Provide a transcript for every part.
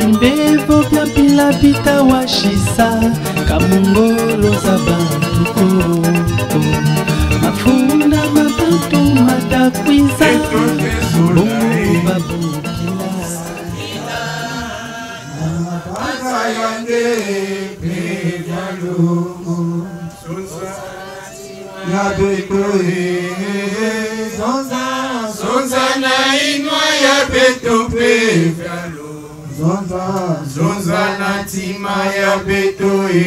Mbevo pia pila pita washisa kamungolo za bantuko mafunda mabantu matakwiza bongo babukila Pasa yande pevyalungu ya betoe zonza na inwa ya beto pevyalungu zonza na tima ya betoe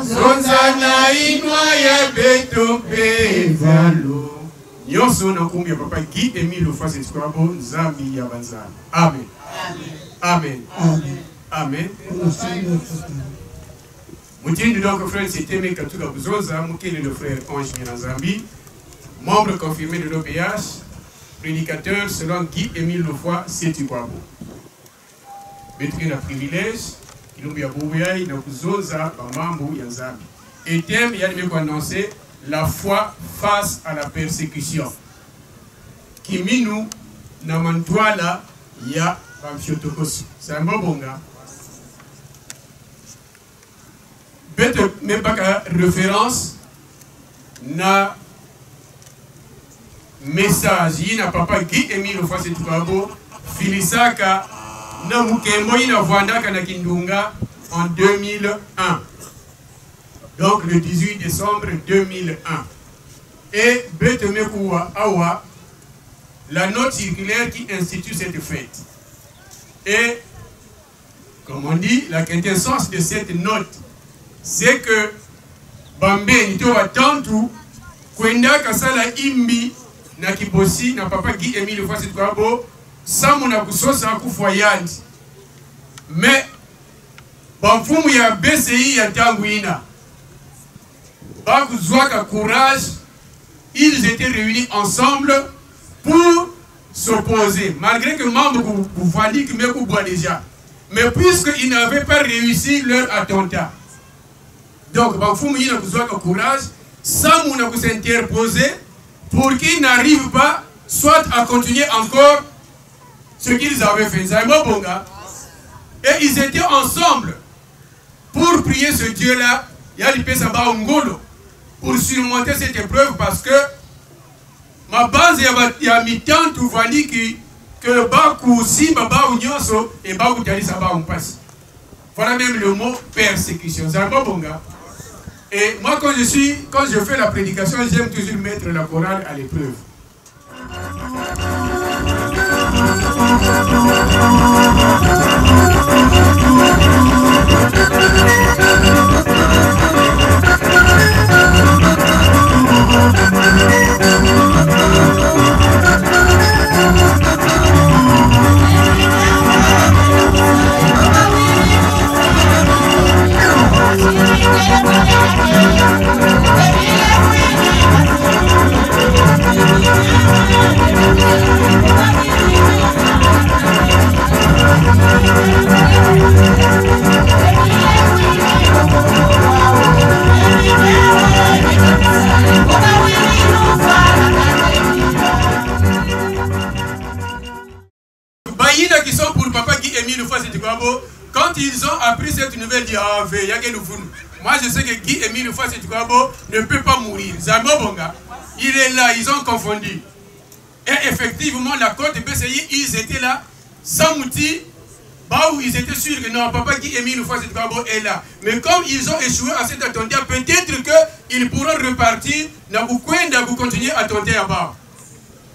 zonza na inwa ya beto pevyalungu. Nyonso na kumbi ya papa Guy Emile Ofase Tikwabo Nzambi ya banzana. Amen. Amen. Amen. Amen. Moutine donc frère Sétémé Katuka Bouzoza, Moukele le frère Ange Miranzambi, membre confirmé de l'OPH, prédicateur selon Guy Emile Ofase Tikwabo. Bétrine a privilège, il nous a boubouya, il nous a Bouzoza, Bamambu Yanzambi. Et thème, il y a mieux annoncé la foi face à la persécution. Kiminu Namantwala ya Bamfiotokosu. C'est un bon bonga. Peut-être même pas qu'à référence na message yi na papa Guy Emile Ofase Tikwabo filisaka na mukembo yi na vwandaka na Kindunga en 2001. Donc le 18 décembre 2001. Et Betemekouwa Awa, la note circulaire qui institue cette fête. Et, comme on dit, la quintessence de cette note, c'est que Bambe Nitowa Tantu, Kwenda Kasala Imbi, na Kibosi, na papa Guy Emile Ofase Tikwabo, Samuna Kusosa Kufoyandi. Mais, Bamfumu ya BCI ya Tanguina. Bakuzwaka courage, ils étaient réunis ensemble pour s'opposer, malgré que membres Koufali qui me boit déjà. Mais puisqu'ils n'avaient pas réussi leur attentat. Donc, Bafoumi n'a pas courage, Samou n'a pas s'interposer pour qu'ils n'arrivent pas, soit à continuer encore ce qu'ils avaient fait. Et ils étaient ensemble pour prier ce Dieu-là, Yali Pesaba Ngolo, pour surmonter cette épreuve parce que ma base y a mis tant tout vali que Bakou si Baba Unyoso et Bakou Tali Saba on passe. Voilà même le mot persécution. C'est un bon bonga. Et moi quand je fais la prédication, j'aime toujours mettre la chorale à l'épreuve. Qui sont pour papa Guy Emile Ofase Tikwabo, quand ils ont appris cette nouvelle, ils disent moi je sais que Guy Emile Ofase Tikwabo ne peut pas mourir. Zamobonga, il est là, ils ont confondu. Et effectivement, la côte de BCI, ils étaient là, sans outil, où ils étaient sûrs que non, papa Guy Emile Ofase Tikwabo est là. Mais comme ils ont échoué à cet attentat, peut-être qu'ils pourront repartir, pour continuer à tenter à bas.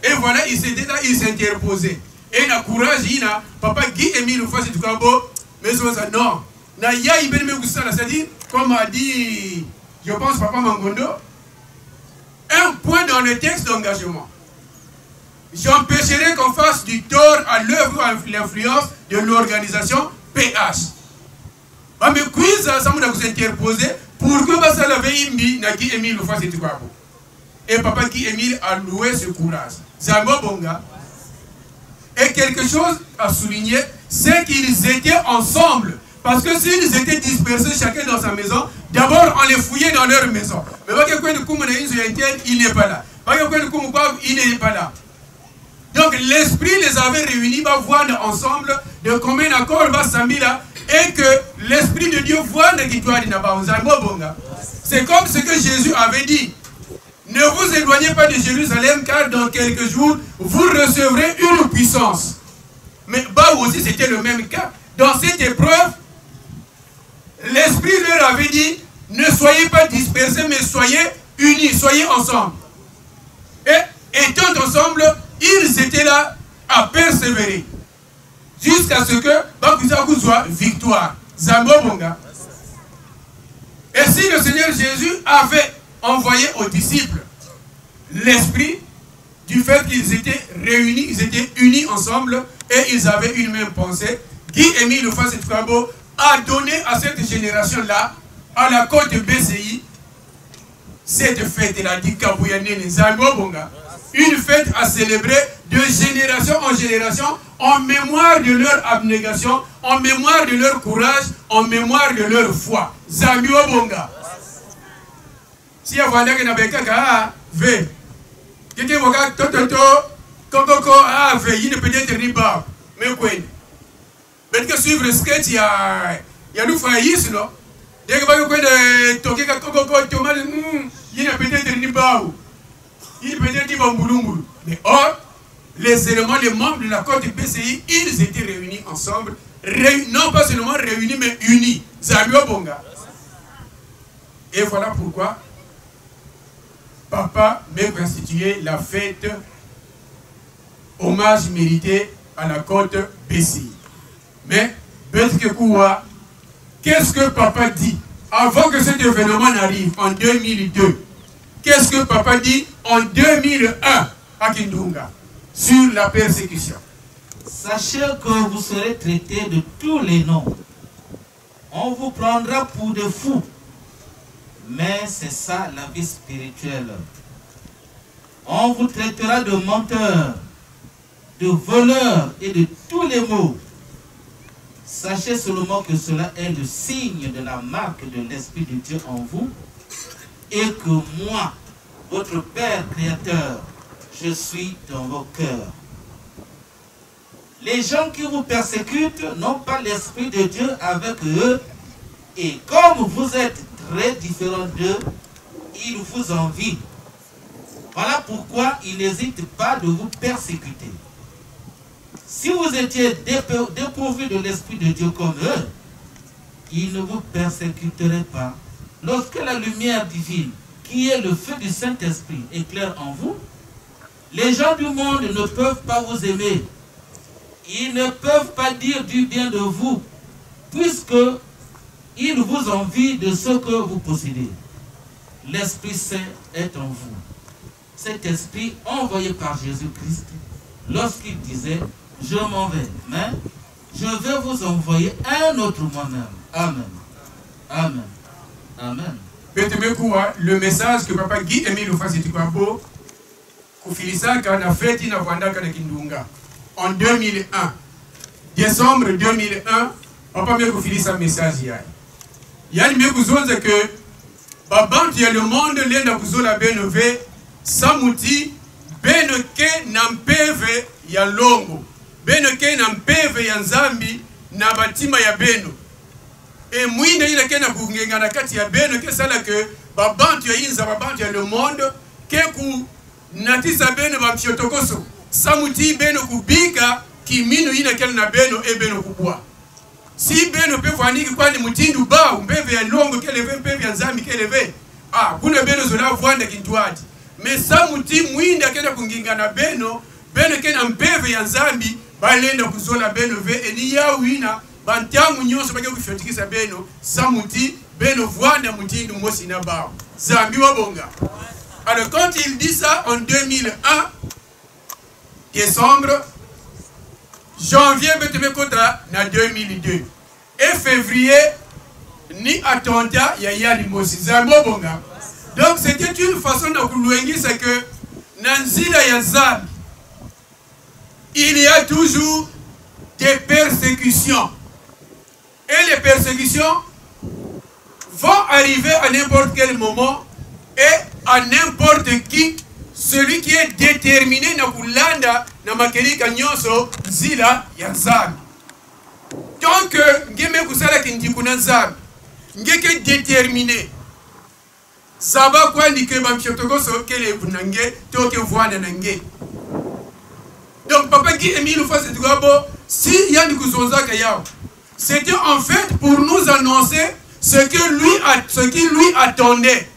Et voilà, ils s'interposaient. Et la courage, il a papa Guy Emile Ofase Tikwabo, mais ça non. C'est-à-dire, comme a dit, je pense, papa Mangondo, un point dans le texte d'engagement. J'empêcherai qu'on fasse du tort à l'œuvre ou à l'influence de l'organisation PH. Mais quiz, ça m'a s'interposer pour que ça l'avait imbi na Guy Emile Ofase Tikwabo. Et Papa Guy Émile a loué ce courage. Zambo Bonga. Et quelque chose à souligner, c'est qu'ils étaient ensemble. Parce que s'ils étaient dispersés chacun dans sa maison, d'abord on les fouillait dans leur maison. Mais il n'est pas là. Il n'est pas là. Donc l'esprit les avait réunis, va voir ensemble de commun accord, va s'amila, et que l'esprit de Dieu voit de qui c'est comme ce que Jésus avait dit. Ne vous éloignez pas de Jérusalem, car dans quelques jours, vous recevrez une puissance. Mais bah aussi c'était le même cas. Dans cette épreuve, l'Esprit leur avait dit, ne soyez pas dispersés, mais soyez unis, soyez ensemble. Et étant ensemble, ils étaient là à persévérer. Jusqu'à ce que Bakuzaku soit victoire. Zambo Bonga. Et si le Seigneur Jésus avait envoyé aux disciples l'Esprit, du fait qu'ils étaient réunis, ils étaient unis ensemble et ils avaient une même pensée, Guy Émile Houphouët-Boigny a donné à cette génération-là, à la côte de BCI, cette fête-là, dit Kabouyane Zambo Bonga, une fête à célébrer de génération en génération, en mémoire de leur abnégation, en mémoire de leur courage, en mémoire de leur foi. Zambo Bonga. Si vous avez un peu de Kete waka toto kokoko ave yine peut-être riba mais quoi mais que suivre sketch ya nous faillis non dès que va quoi de toquer kokoko tomal yine peut-être riba il peut-être riba mbulungulu mais or les éléments les membres de la côte BCI ils étaient réunis ensemble non pas seulement réunis mais unis Zambo Bonga. Et voilà pourquoi Papa m'a constitué la fête hommage mérité à la côte BCI. Mais, qu'est-ce que Papa dit avant que cet événement n'arrive en 2002? Qu'est-ce que Papa dit en 2001 à Kindunga sur la persécution? Sachez que vous serez traités de tous les noms. On vous prendra pour des fous. Mais c'est ça la vie spirituelle. On vous traitera de menteurs, de voleurs et de tous les maux. Sachez seulement que cela est le signe de la marque de l'Esprit de Dieu en vous et que moi, votre Père Créateur, je suis dans vos cœurs. Les gens qui vous persécutent n'ont pas l'Esprit de Dieu avec eux et comme vous êtes très différents d'eux, ils vous envient. Voilà pourquoi ils n'hésitent pas de vous persécuter. Si vous étiez dépourvus de l'Esprit de Dieu comme eux, ils ne vous persécuteraient pas. Lorsque la lumière divine, qui est le feu du Saint-Esprit, éclaire en vous, les gens du monde ne peuvent pas vous aimer. Ils ne peuvent pas dire du bien de vous, puisque ils vous envient de ce que vous possédez. L'Esprit Saint est en vous. Cet Esprit envoyé par Jésus-Christ, lorsqu'il disait, je m'en vais, mais je vais vous envoyer un autre moi-même. Amen. Amen. Amen. Le message que Papa Guy Émile Houphouët-Boigny a fait en 2001, décembre 2001, Papa m'a fait un message. Il y a que Babant y a le monde l'enda kuzola benove samuti benoke nampeve ya longo benoke nampeve ya nzambi na batima ya beno et mwinde ile kena kungenga na kati ya beno ke sala que Babant ya inza Babant ya le monde ke ku natisa beno ba mchotokoso samuti beno kubika kimino ina kena na beno e beno kubwa. Si beno pe vaniki kwani mutindu ba umbeve ya longo keleve mpeve ya nzambi keleve kuna beno zola vwanda kintuati me samuti mwinda kena kunginga na beno kena mpeve ya nzambi balenda kuzola beno ve eni ya wina bantamu nyonso bake kufyotikisa beno samuti beno vwanda mutindu mosi na ba zambi wabonga. Alors quand il dit ça en 2001 décembre janvier betemekota na 2002 et février ni attentat ya Limosi Zambo bonga Donc c'était une façon de Kuluengi, c'est que Nanzila Yazab, il y a toujours des persécutions. Et les persécutions vont arriver à n'importe quel moment et à n'importe qui. Celui qui est déterminé na kulanda na makelika nyonso zila ya nzambi. Donc ngeme kusala kindikuna nzambi. Ngeke déterminé. Saba kwa ndike ba mchotoko so kele bunange toke voana nange. Donc papa qui Emile Fase Dugabo si yani kuzonzaka yao. C'était en fait pour nous annoncer ce qu'il lui attendait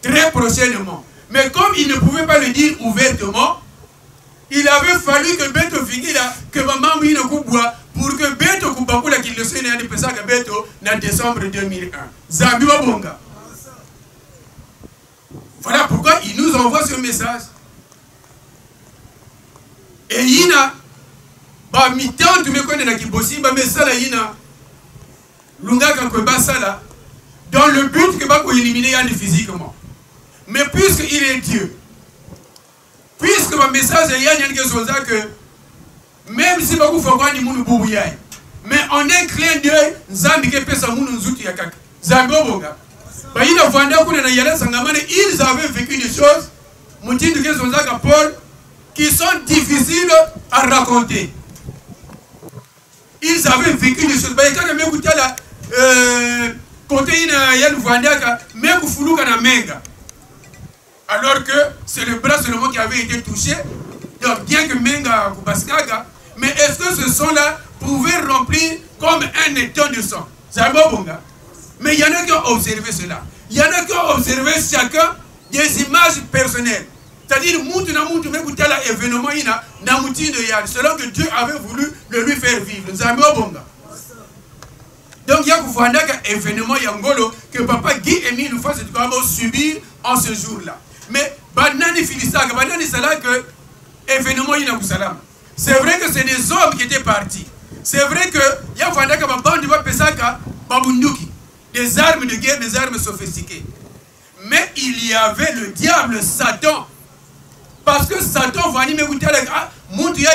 très prochainement. Mais comme il ne pouvait pas le dire ouvertement, il avait fallu que Beto finira, que maman mouille ne coupe pour que Beto Koubakula qu'il le soit né de Pesaka Beto en décembre 2001. Zambia Bonga. Voilà pourquoi il nous envoie ce message. Et Yina, bah mi-temps tu me connais na kibosi, bah mais ça là Yina, Lunga Kankweba Sala, dans le but que bah pour éliminer Yann physiquement. Mais puisqu'il est Dieu, puisque mon message est que même si beaucoup font ni moun boubouyaï, mais en un clin d'œil, Zambi ke pesa moun nzuti ya kaka. Zambi obonga. Ba ina vanda kuna na yala sangamane, ils avaient vécu des choses, moutindu ke zonzaka Paul, qui sont difficiles à raconter. Ils avaient vécu des choses. Ba yaka na mekuta la côté ina yal vanda ka meku fuluka na menga. Alors que c'est le bras seulement qui avait été touché. Donc bien que Menga Kubaskaga, mais est-ce que ce sang-là pouvait remplir comme un étang de sang? C'est un bon bonga. Mais il y en a qui ont observé cela. Il y en a qui ont observé chacun des images personnelles. C'est-à-dire, événement selon que Dieu avait voulu le lui faire vivre. C'est un bon bonga. Donc il y a un événement Yangolo que papa Guy Émile nous fasse subir en ce jour-là. Mais banani finisaka, banani sala que événement ina kusalama. C'est vrai que c'est des hommes qui étaient partis. C'est vrai que ya fanda ka bandi ba pesaka babunduki, des armes de guerre, des armes sophistiquées. Mais il y avait le diable Satan. Parce que Satan va animer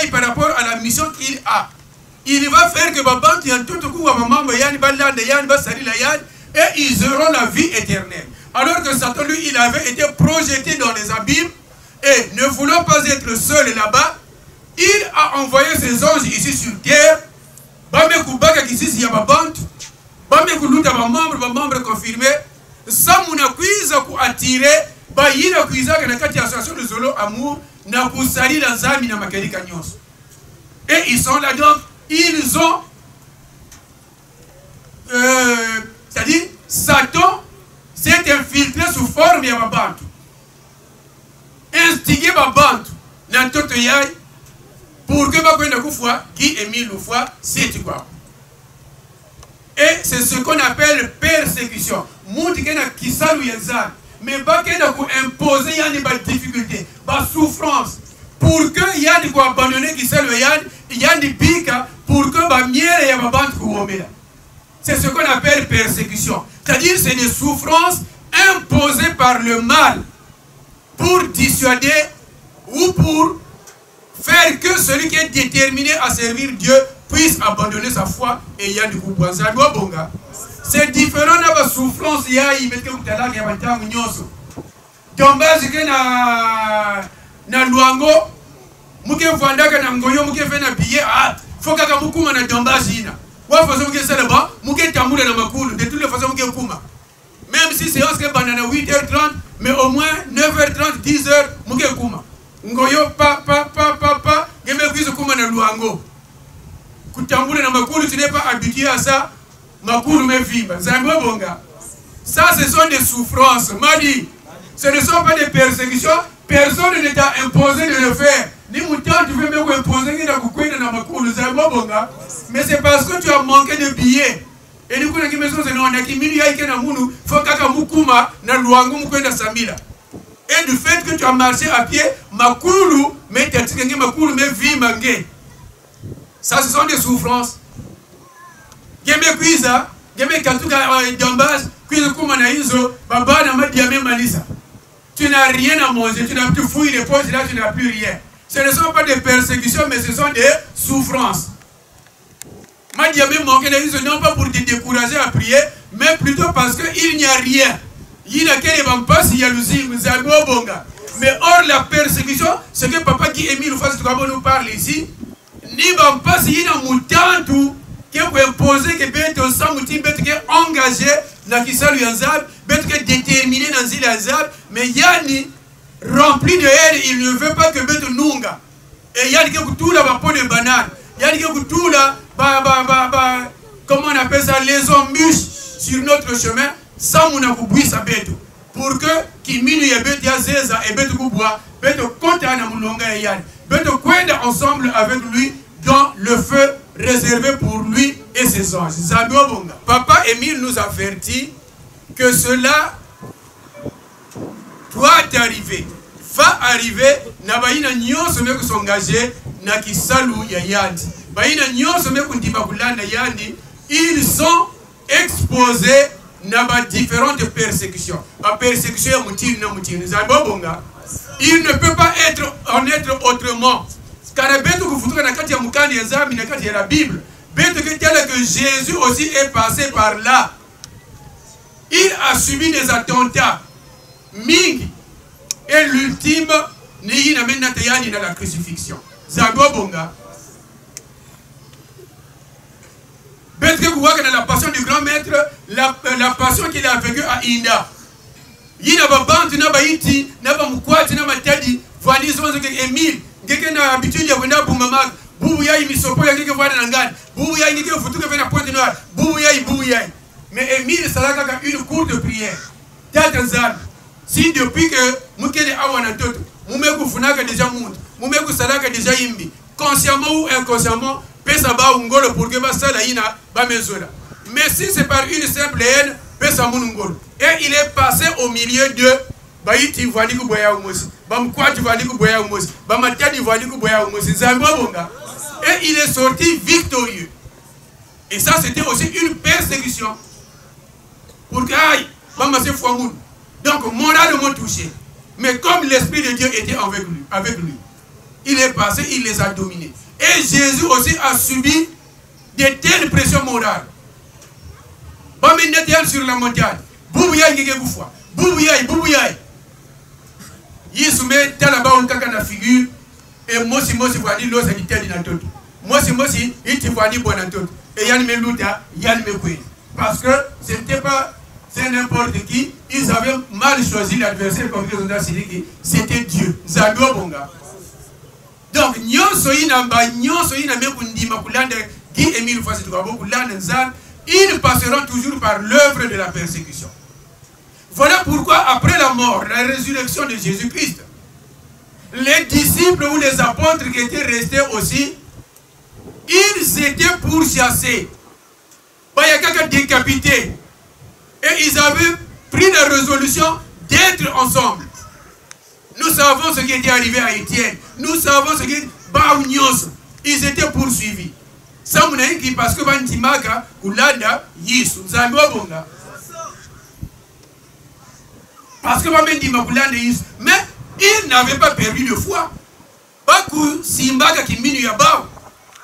par rapport à la mission qu'il a. Il va faire que babandi en tout coup maman yani balande yani basari la yani et ils auront la vie éternelle. Alors que Satan, lui, il avait été projeté dans les abîmes et ne voulant pas être seul là-bas, il a envoyé ses anges ici sur terre. Bamekubaka qui ici, il y a ma bande. Bamekuluta ma membre confirmé. Samuna kuiza ku attirer. Bayina kuiza que na kati association de Zolo Amour na kusali la zami na makelika nyonso. Et ils sont là donc, ils ont c'est-à-dire Satan s'est infiltré sous forme de Babantu. Instigué Babantu dans tout yai pour que Babantu fois qui Émile fois c'est quoi. Et c'est ce qu'on appelle persécution. Moutikena kisalu yenzan. Mais bakena ko imposer yani ba difficulté, ba souffrance pour que yani ko abandonner kisalu yani bika pour que ba miere ya Babantu ko omela. C'est ce qu'on appelle persécution. C'est-à-dire c'est des souffrances imposées par le mal pour dissuader ou pour faire que celui qui est déterminé à servir Dieu puisse abandonner sa foi et y a du coup. C'est différent de la souffrance. Il y a une na luango muke vandaka na ngoyo muke fena billet foka ka mukuma na dombazi ina. De toutes les façons, même si c'est 8h30, mais au moins 9h30, 10h, Ngoyo pa, tu n'es pas habitué à ça, ça, ce sont des souffrances. Madi, ce ne sont pas des persécutions, personne ne t'a imposé de le faire. Mais c'est parce que tu as manqué de billets. Et du coup, il et du fait que tu as marché à pied, ça ce sont des souffrances. Tu n'as rien à manger, tu fouilles les poches, là tu n'as plus rien. Ce ne sont pas des persécutions, mais ce sont des souffrances. Non pas pour te décourager à prier, mais plutôt parce qu'il n'y a rien. Mais or la persécution, ce que papa qui Émile nous parle ici, ni pas si na mutantu qui est imposé que bête sans mutin bête qui est engagé na kisalu yanzab bête qui est déterminé dans zile yanzab mais yani rempli de haine, il ne veut pas que bête nunga et yani que tout la peau de banane yani que tout la comment on appelle ça les embûches sur notre chemin sans mon akubui sa bête pour que qui minu ya bête ya zeza et bête kubwa bête konta na mulonga yani bête kwenda ensemble avec lui dans le feu réservé pour lui et ses anges. Papa Émile nous avertit que cela doit arriver. Va arriver. Nabaina nyonso meku s'engager na kisalu ya yandi. Baina nyonso meku ndibakulana yandi. Ils sont exposés à différentes persécutions. La persécution ya mutini na mutini. Il ne peut pas en être autrement. Car la Bible, que Jésus aussi est passé par là. Il a subi des attentats. Ming. Et l'ultime, ni dans la crucifixion. Zagobonga. Bête que vous voyez dans la passion du grand maître, la passion qu'il a vécue à Inda. Il n'a pas bantu, n'a pas iti, n'a pas moukwati, n'a pas tadi, voilà, ils ont Émile. Quelqu'un a l'habitude de venir pour maman. Boubouya, il s'oppose à quelqu'un voir dans l'angane. Boubouya, il y a un photo qui fait la pointe noire. Boubouya. Mais Émile, ça a une courte prière. Si depuis que Moukele Awana Toto, Moumekou Funaka déjà monte, Moumekou Salaka déjà imbi, consciemment ou inconsciemment, Pesaba Ungolo pour que Basala Ina Bamezola. Mais si c'est par une simple haine, Pesamoun Ungolo. Et il est passé au milieu de Baïti Valiku Boya Umosi, Bamkwati Valiku Boya Umosi, Bamatadi Valiku Boya Umosi, Zambabonga. Et il est sorti victorieux. Et ça, c'était aussi une persécution. Pour que, aïe, Bamasse Fouamoun. Donc, moralement touché. Mais comme l'Esprit de Dieu était avec lui, il est passé, il les a dominés. Et Jésus aussi a subi de telles pressions morales. Bamenetel sur la montagne. Boubouya Ngegoufoua. Boubouya. Il se met là-bas un caca dans la figure. Et moi, si vois dit l'os et dit dans tout. Moi, il te voit dit bon dans tout. Et Yann me louta, Yann me couille. Parce que ce n'était pas n'importe qui. Ils avaient mal choisi l'adversaire comme ils ont dit. C'était Dieu. Zaglo Bonga. Donc, ils passeront toujours par l'œuvre de la persécution. Voilà pourquoi, après la mort, la résurrection de Jésus-Christ, les disciples ou les apôtres qui étaient restés aussi, ils étaient pourchassés. Il y a quelqu'un décapité. Et ils avaient pris la résolution d'être ensemble. Nous savons ce qui était arrivé à Étienne. Nous savons ce qui est Baounios. Ils étaient poursuivis. Ça, parce que Bantimaka, Oulada, Yisou, Zambobonga. Parce que mais ils n'avaient pas perdu de foi.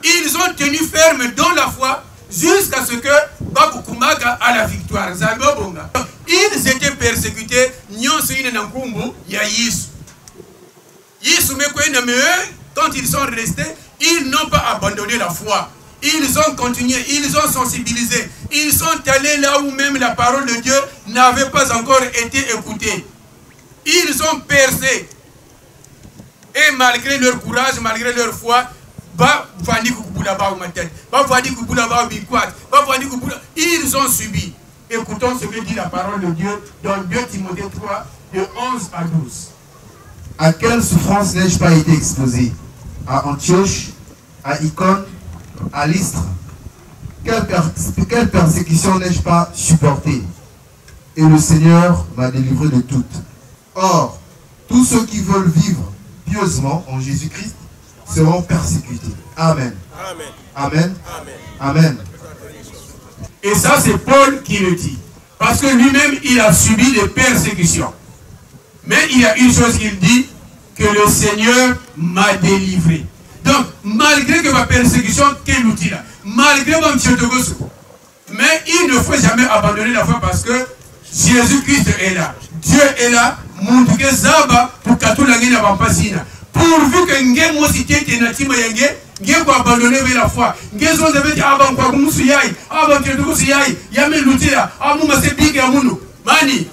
Ils ont tenu ferme dans la foi jusqu'à ce que Bakou Kumaga a la victoire. Ils étaient persécutés. Quand ils sont restés, ils n'ont pas abandonné la foi. Ils ont continué, ils ont sensibilisé. Ils sont allés là où même la parole de Dieu n'avait pas encore été écoutée. Ils ont percé. Et malgré leur courage, malgré leur foi, ils ont subi. Écoutons ce que dit la parole de Dieu dans 2 Timothée 3, de 11 à 12. À quelle souffrance n'ai-je pas été exposé? À Antioche, à Icône, à Lystre. Quelle persécution n'ai-je pas supporté? Et le Seigneur m'a délivré de toutes. Or, tous ceux qui veulent vivre pieusement en Jésus-Christ seront persécutés. Amen. Amen. Amen. Amen. Amen. Et ça, c'est Paul qui le dit. Parce que lui-même, il a subi des persécutions. Mais il y a une chose qu'il dit, que le Seigneur m'a délivré. Donc, malgré que ma persécution, quel outil là, malgré mon petit autogoso, mais il ne faut jamais abandonner la foi parce que Jésus-Christ est là. Dieu est là. Munduke zaba pour katula ngena bampasina. Pourvu que ngem mosité tenatima yange, ngem ko abandonner vers la foi. Ngem zo zebe aba kwa kumusu yai, aba ketuko yai, yame lutia, amu masebike amunu. Mani.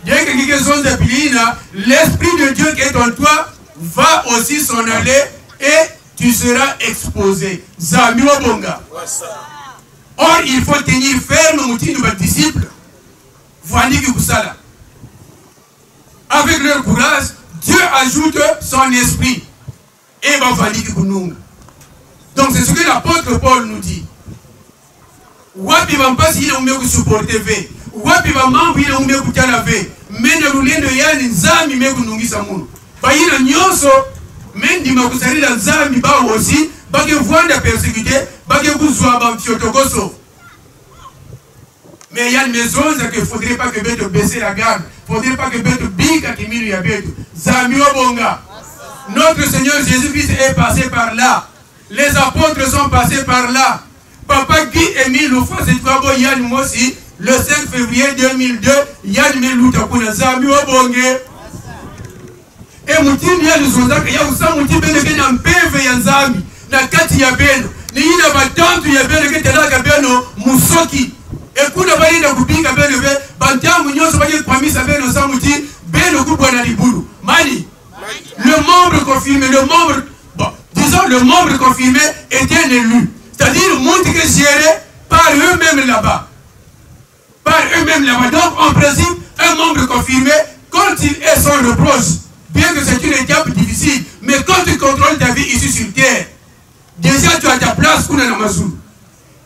Dès que ngem zo zepilina, l'esprit de Dieu qui est en toi va aussi s'en aller et tu seras exposé. Zamiwa bonga. Or il faut tenir ferme mouti de votre disciple. Voyez que vous ça. Avec leur courage, Dieu ajoute son esprit. Et va valider que nous. Donc c'est ce que l'apôtre Paul nous dit. Wapi va pas si il a mieux supporter ve. Wapi va mambo il a mieux kutana ve. Mais ne roulendo yani nzami meko nungisa munu. Ba ina nyonso mendi makusari la nzami ba aussi ba ke voanda persécuté, ba ke kuzwa ba mfiotokoso. Mais il y a une maison qu'il ne faudrait pas que Beto baisse la garde. Il ne faudrait pas que Beto bika kimili ya Beto. Zamio bonga. Notre Seigneur Jésus-Christ est passé par là. Les apôtres sont passés par là. Papa Guy Émile Oufo, c'est toi, Yann Mossi, le 5 février 2002, Yann Melouta Kuna Zamio bonge. Et Moutim Yann Zozaka, Yausa Moutim Beneke Nampeve Yanzami, Nakati Yabeno, Nina Batantu Yabeno, Ketelaka Beno, Musoki. Et quand on va aller dans le public, on va aller le membre confirmé, le membre confirmé était un élu. C'est-à-dire le monde qui est géré par eux-mêmes là-bas. Par eux-mêmes là-bas. Donc en principe, un membre confirmé, quand il est sans reproche, bien que c'est une étape difficile, mais quand tu contrôles ta vie ici sur terre, déjà tu as ta place pour la Mazou.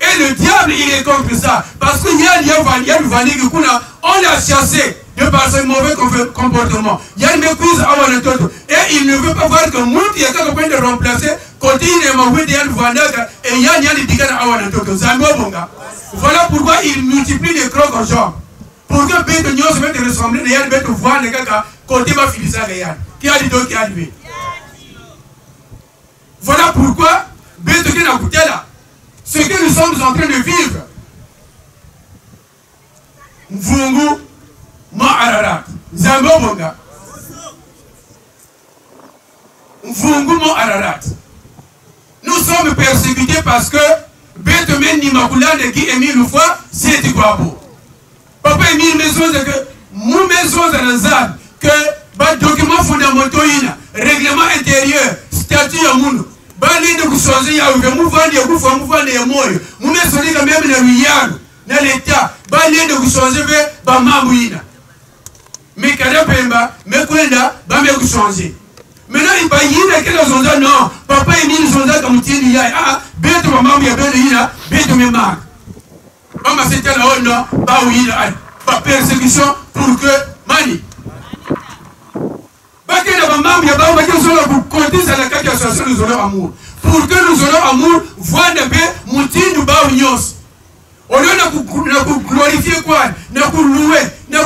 Et le diable, il est contre ça. Parce qu'il y a le vanille on l'a chassé de par ce mauvais comportement. Il y a une méprise à Wanatoto. Et il ne veut pas voir que Mout, il y a quelqu'un de remplacer. Quand il est mauvais, il y a le vanille et il y a le digane à Wanatoto. Voilà pourquoi il multiplie les crocs en genre. Pour que Bête Nyon se mette à ressembler, il y a le bête voir les gars côté ma filisa réel. Qui a dit donc qui est arrivé. Voilà pourquoi Bête Nyon a coûté là. Ce que nous sommes en train de vivre, Mvungu, Ma Ararat, Zambo Bonga, Mvungu, Ma Ararat. Nous sommes persécutés parce que Betemen Nimakula de qui Émile Oufo, c'est du Guabo. Papa Émile Maison, que mon maison de la que les documents fondamentaux, règlement intérieur, statut à Mounou. Bali de changer ya mouvement de moyo mume soli quand même na riyano na l'état bali de changer ve ba mambuina mais kada pemba me kwenda ba me changer maintenant il va yina que les onza non papa Émile zonza comme tini ya ah beto ba mambu ya beto yina beto me marque mama c'était là on non ba yina ba persécution pour que mani pour que nous ayons amour, voir de paix, moutir nous bas ou nyos. Au lieu de glorifier quoi, de louer, de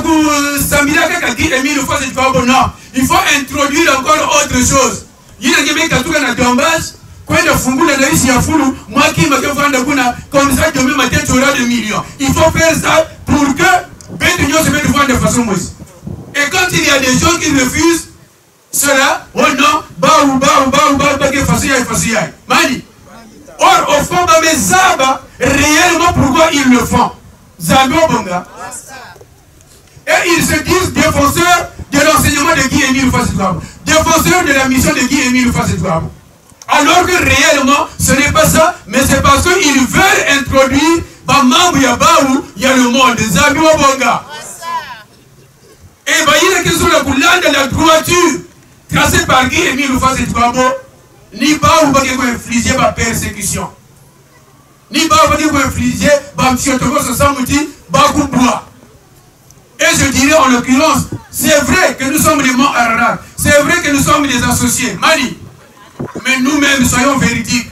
s'amira qui Émile Oufo c'est pas bon. Non, il faut introduire encore autre chose. Il y a des gens qui ont dommage, quand il y a fungu la ici à Foulou, moi qui me fais comme ça, je me mets tu auras des millions. Il faut faire ça pour que Bête Nyon se mette voir de façon mousse. Et quand il y a des gens qui refusent cela, oh non, Mani. Or, au fond, mes Zaba, réellement, pourquoi ils le font? Zabo Bonga. Et ils se disent défenseurs de l'enseignement de Guy Émile Oufo, défenseurs de la mission de Guy Émile Oufo. Alors que réellement, ce n'est pas ça, mais c'est parce qu'ils veulent introduire, Bamambu Yabaou, il y a le monde, Zabo Bonga. Et il y a question de la droiture. Tracé par Guy Émile Oufo ni pas ou pas infliger ma persécution. Ni pas ou pas infliger ma bois. Et je dirais en l'occurrence, c'est vrai que nous sommes des morts arabes, c'est vrai que nous sommes des associés, Mali. Mais nous-mêmes soyons véridiques.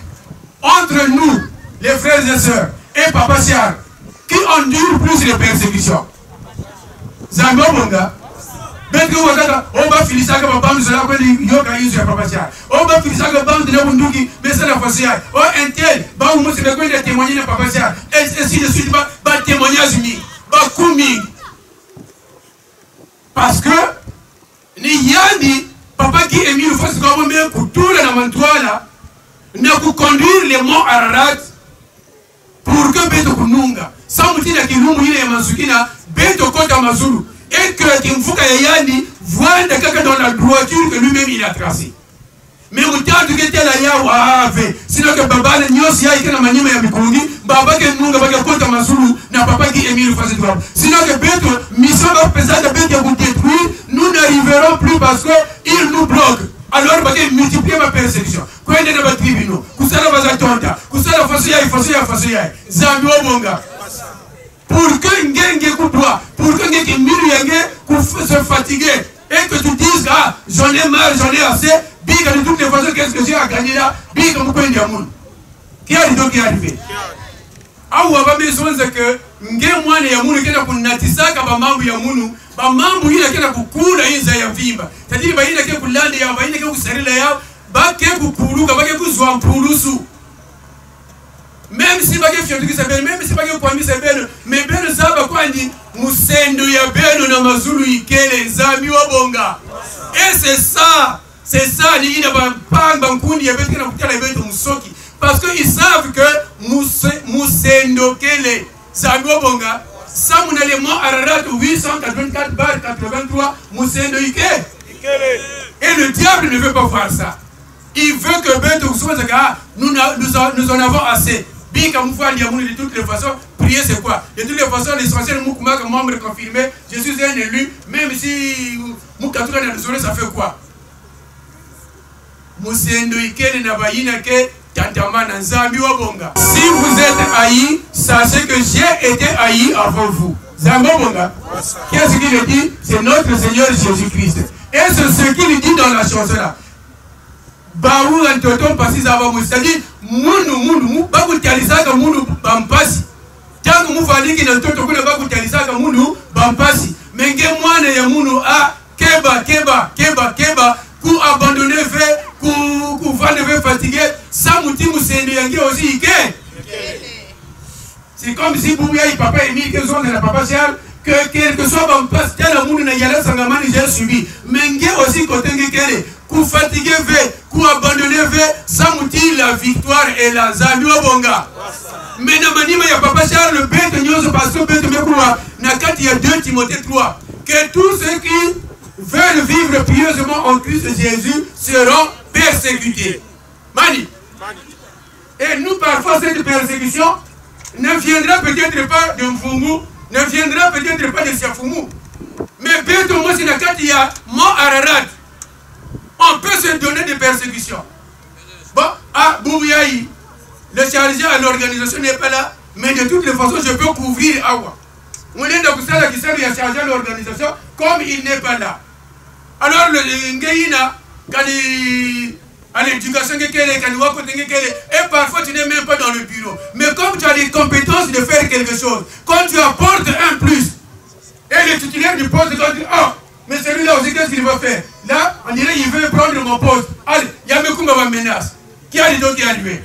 Entre nous, les frères et sœurs, et Papa Siar, qui endure plus les persécutions. Zambo Bonga. Beto wakata oba filisaka babandu zala kwa yoka yuzu ya papasia. Oba filisaka babandu na bunduki mesa na fasia. O intel ba umu se kwenda témoigner na papasia. Et ainsi de suite ba témoignage mi. Ba kumi. Parce que ni yandi papa qui est mis le face comme me kutula na mantwala na ku conduire les monts Ararat pour que beto kununga. Sans mutina kilungu ile ya mazukina beto kota mazulu. Et que Kimfuka Yayani voit dans la droiture que lui-même il a tracée. Mais au temps que tu es là, sinon que Baba ne nyosi ya ikena manima ya mikungi, Baba ke nunga baka kota masulu na papa qui est mis le face droit. Sinon que Beto, mission va peser de Beto vous détruire, nous n'arriverons plus parce que il nous bloque. Alors baka multiplier ma persécution. Quand il est dans le tribunal, kusala bazatonda, kusala fasoya, Zambi Obonga. Pour que Ngenge Koudwa, pour que Ngenge Miru se fatigue et que tu dises, ah, j'en ai marre, j'en ai assez, biga de toutes les façons, qu'est-ce que j'ai à gagner là, biga Moukou Ndiamoun. Qui a dit donc qui est arrivé? Ah, ou avant besoin de que Ngenge Mouane Yamoun, qui est là pour Natisa, Kabamambu Yamoun, Bamambu, il a qui est là pour Koula, il a Vimba. C'est-à-dire, il a qui est pour l'Ande, il a qui est pour Serila, Baké pour Koulou, Baké pour Zouan Poulousou. Même si bagay fianduki s'appelle, même si bagay kwami s'appelle, mais ben zaba quoi dit, Moussendo ya beno na mazulu ikele zami wabonga. Et c'est ça, ni ina bang bankundi ya beto na kutala beto musoki, parce que ils savent que Moussendo kele zami wabonga, ça mon élément Ararat 884 bar 83 Moussendo ikele. Et le diable ne veut pas voir ça. Il veut que beto nous en avons assez. Bien comme de toutes les façons, prier c'est quoi? De toutes les façons, l'essentiel Moukuma comme membre confirmé, je suis un élu, même si Moukatoura n'a désolé, ça fait quoi? Moussendo Ikele Nabayina ke Tantama Nanzambi Wabonga. Si vous êtes haïs, sachez que j'ai été haï avant vous. Zambo Bonga. Qu'est-ce qu'il dit? C'est notre Seigneur Jésus-Christ. Et c'est ce qu'il dit dans la chanson là. Baou Antoton Passis avant vous. C'est-à-dire, Mounou, Bakou Talisaka Mounou Bampasi. Tant que vous fallait qu'il y ait un toto que Bakou Talisaka Mounou Bampasi. Mais que moi, il y a Mounou A, Keba, pour abandonner fait, pour vendre fatigué, ça mouti Moussende Yangi aussi, c'est comme si Boubia et papa et Mille sont de la papa Sial, que quel que soit Bampasi, tel amour n'a yala Sangamani, j'ai subi. Mais aussi côté Ngekele. Pour fatiguer, pour abandonner, ça moutit la victoire et la Zambi Wabonga. Mais dans il y a Papa Charles, le bête de parce que bête de Mekoua, il y a 2 Timothée 3. Que tous ceux qui veulent vivre pieusement en Christ Jésus seront persécutés. Mani. Et nous, parfois, cette persécution ne viendra peut-être pas de Mfungu, ne viendra peut-être pas de Siafumu. Mais bête de moi, il y a mon Ararat. On peut se donner des persécutions. Bon, à Boubiaï, le chargé à l'organisation n'est pas là, mais de toutes les façons, je peux couvrir Awa. On est dans ça qui sert à charger à l'organisation, comme il n'est pas là. Alors, le Ngaïna, à l'éducation, et parfois tu n'es même pas dans le bureau. Mais comme tu as les compétences de faire quelque chose, quand tu apportes un plus, et le titulaire du poste, quand tu dis, oh, mais celui-là aussi, qu'est-ce qu'il va faire? Là, on dirait qu'il veut prendre mon poste. Allez, Yamekoumba va menace. Qui a dit donc qui est arrivé?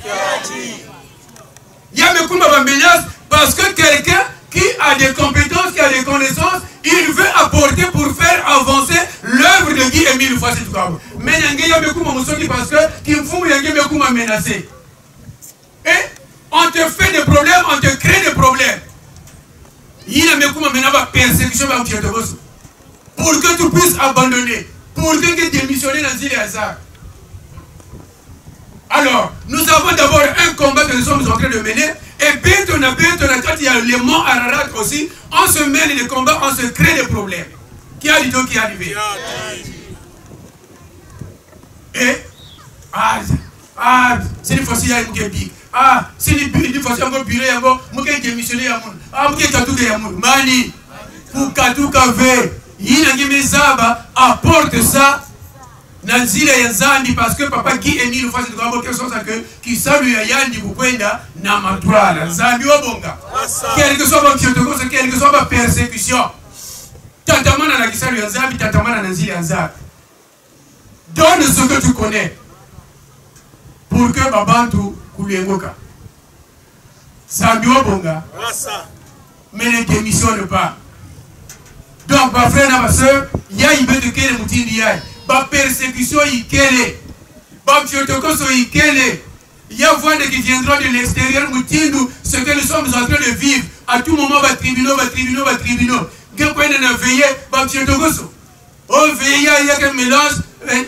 Yamekoumba va menace parce que quelqu'un qui a des compétences, qui a des connaissances, il veut apporter pour faire avancer l'œuvre de Guy Émile Fassi Toukabo. Mais Yamekoumba Moussoki parce que Kimfou Yamekoumba menacé. Et on te fait des problèmes, on te crée des problèmes. Yamekoumba menacé persécution va pour que tu puisses abandonner, pour que tu démissionnes dans les hasards. Alors, nous avons d'abord un combat que nous sommes en train de mener, et Bétona, quand il y a les monts Ararat aussi, on se mène des combats, on se crée des problèmes. Qui a dit donc qui est arrivé? Et, c'est une fois qu'il y a une big. C'est une fois qu'il y a un bureau, il y a un démissionné, il y a un Mani, pour Katouka V. Yinagimezaba apporte ça. Nanzile ya Zambi parce que papa qui est mis le face de Gambo quelque chose que qui salue ya Yandi Bukwenda na matwala. Zambi obonga. Quel que soit votre chotoko, quel que soit votre persécution. Tatamana na kisalu ya Zambi, tatamana na Nzile ya Zambi. Donne ce que tu connais pour que Babantu Kouliengoka. Zambi obonga. Mais ne démissionne pas. Donc, ma frère et ma soeur, il y a une de moutini, ma persécution, il y a voix qui viendront de l'extérieur, ce que nous sommes en train de vivre. À tout moment, va tribunal. On veille, il y a un mélange,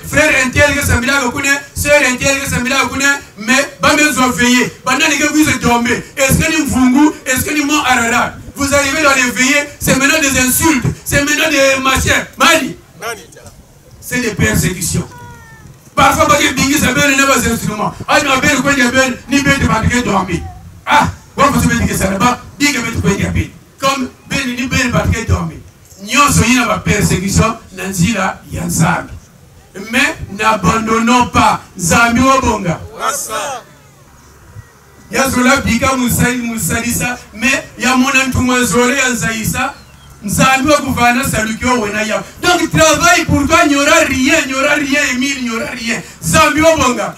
frère intelligent, sœur intelligent, mais pas besoin de veiller. Est-ce que nous vungou, est-ce que nous mont Ararat? Vous arrivez dans les veillées, c'est maintenant des insultes, c'est maintenant des machins. Mali, c'est des persécutions. Parfois, parce que Bingi s'appelle les nouveaux instruments. Ah, nous avons quoi dire, ni bien de battre dormir. Ah, on peut se mettre que ça là-bas, bien que mettre quoi dire. Comme ben ni bien de battre dormir. Nous sommes dans la persécution, Nanzila Yanzami. Mais n'abandonnons pas Zami Obonga. Yazola bika musalisa mais ya mona ntumazole yanzaisa nzambi okuvana salukyo wena ya. Donc travaille pour toi, il n'y aura rien, Emile, il n'y aura rien. Zambi Obonga.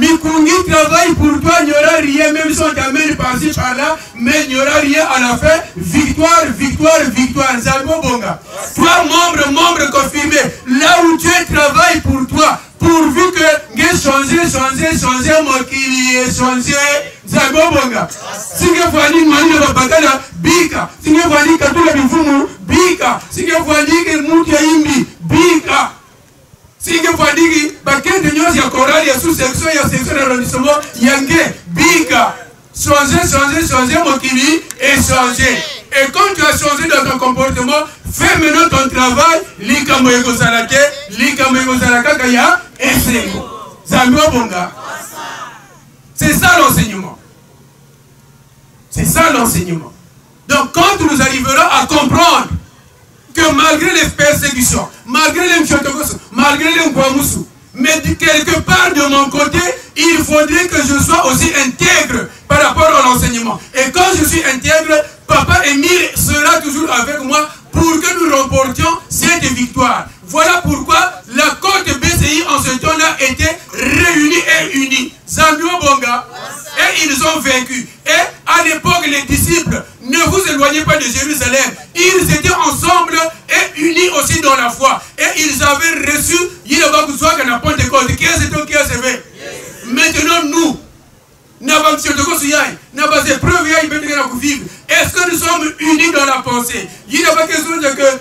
Mikungi travaille pour toi, il n'y aura rien, même si on t'amène par-ci par-là, mais il n'y aura rien à la fin. Victoire. Zambi Obonga. Toi, membre confirmé, là où Dieu travaille pour toi, pourvu que j'ai changé, mon qui est changé, Zambi Obonga. Si vous voyez Mani de Bakala, Bika. Si vous voyez Katula Bifumu, Bika. Si vous voyez que Moutia Imbi, Bika. Si vous voyez que de Nyos, il y a Coral, il y a sous-section, il y a section d'arrondissement, Yangé, Bika. Changer, mon qui est changé. Et quand tu as changé dans ton comportement, fais maintenant ton travail, Lika Moego Salake, Lika Moego Salaka Kaya, et c'est Zambi Obonga. C'est ça l'enseignement. Donc quand nous arriverons à comprendre que malgré les persécutions, malgré les mchotokos, malgré les mkwamusu, mais quelque part de mon côté, il faudrait que je sois aussi intègre par rapport à l'enseignement. Et quand je suis intègre, Papa Émile sera toujours avec moi pour que nous remportions cette victoire. Voilà pourquoi la côte BCI en ce temps-là était réunie et unie. Zambi Obonga. Et ils ont vaincu. Et à l'époque, les disciples, ne vous éloignez pas de Jérusalem. Ils étaient ensemble et unis aussi dans la foi. Et ils avaient reçu, maintenant nous, est-ce que nous sommes unis dans la pensée? Il n'y a pas question de que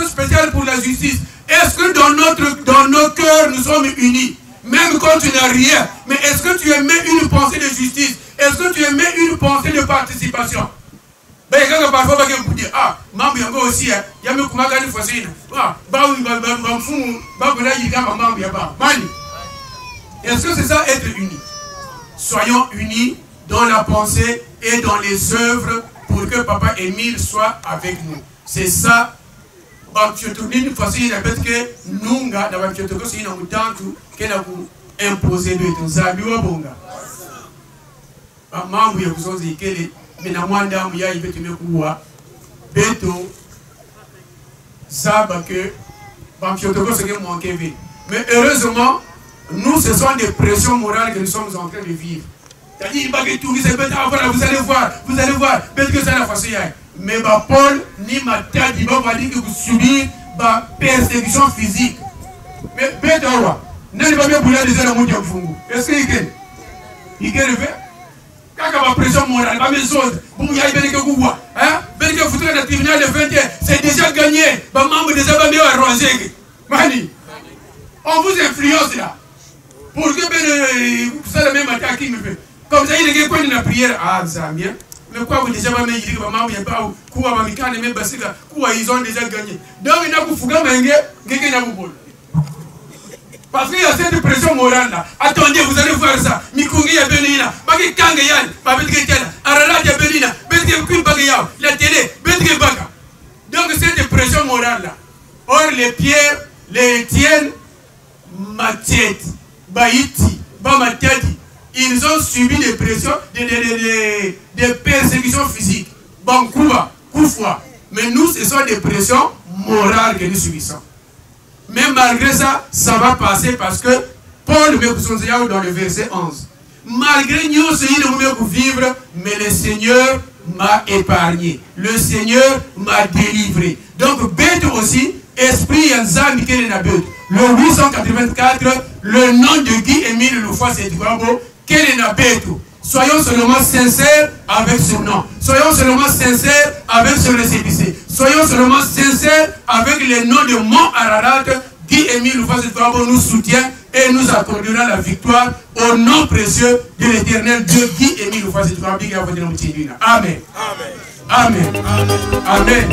spécial pour la justice. Est-ce que dans nos cœurs nous sommes unis? Même quand tu n'as rien, mais est-ce que tu émets une pensée de justice? Est-ce que tu émets une pensée de participation? Ben, quand parfois, vous dire, ah, maman, il y a aussi, il y a même comment gagner facile. Ah, est-ce que c'est ça être unis? Soyons unis dans la pensée et dans les œuvres pour que Papa Émile soit avec nous. C'est ça. Je te dis une facile que nous, dans le temps c'est une tantu qu'elle a imposé de Zambi Obonga. Maman, il y a besoin de qu'elle mais na mwanda mu ya ibetu mekuwa beto saba que bamchotoko ce que mon Kevin. Mais heureusement, nous ce sont des pressions morales que nous sommes en train de vivre. C'est-à-dire vous allez voir, peut-être que ça la façon. Mais Paul ni ma tête va dire que vous subissez la persécution physique. Mais Bétawa, n'allez pas bien bouler des ailes à mon Fungu. Est-ce qu'il peut le faire? Quand la pression morale, la même chose, vous y avez que vous voyez, hein? Bien que vous trouvez le tribunal de 20 ans, c'est déjà gagné. Les membres des abonnés à ranger. Mani, on vous influence là. Pour que vous savez même attaque qui me fait. Comme ça, il y a quelqu'un qui a prière. Ah, ça bien. Mais quoi, vous déjà pas mis, il y a pas quoi, ils ont déjà gagné. Donc, il y a beaucoup de parce qu'il y a cette pression morale là. Attendez, vous allez voir ça. Mikungi ya Benina, Baki Kangayan, Babetketel, Ararat ya Benina, Betke Bagayao, la télé, Betke Baga. Donc, cette pression morale là. Or, les Pierre, les Étienne, Mathieu, Baïti, Bamatadi, ils ont subi des pressions, des persécutions physiques. Bankouba, Koufoua. Mais nous, ce sont des pressions morales que nous subissons. Mais malgré ça, ça va passer parce que Paul me conseille dans le verset 11. Malgré nous, nous vivre, mais le Seigneur m'a épargné. Le Seigneur m'a délivré. Donc, bête aussi, esprit Yanzami Kelenabet. Le 884, le nom de Guy Émile Loufoua Sédouabo, Kelenabet. Soyons seulement sincères avec ce nom. Soyons seulement sincères avec ce récépissé. Soyons seulement sincères avec les noms de Mont Ararat. Guy Émile Loufoua Sédouabo nous soutient et nous accordera la victoire au nom précieux de l'éternel Dieu Guy Émile Loufoua Sédouabo. Amen. Amen. Amen. Amen.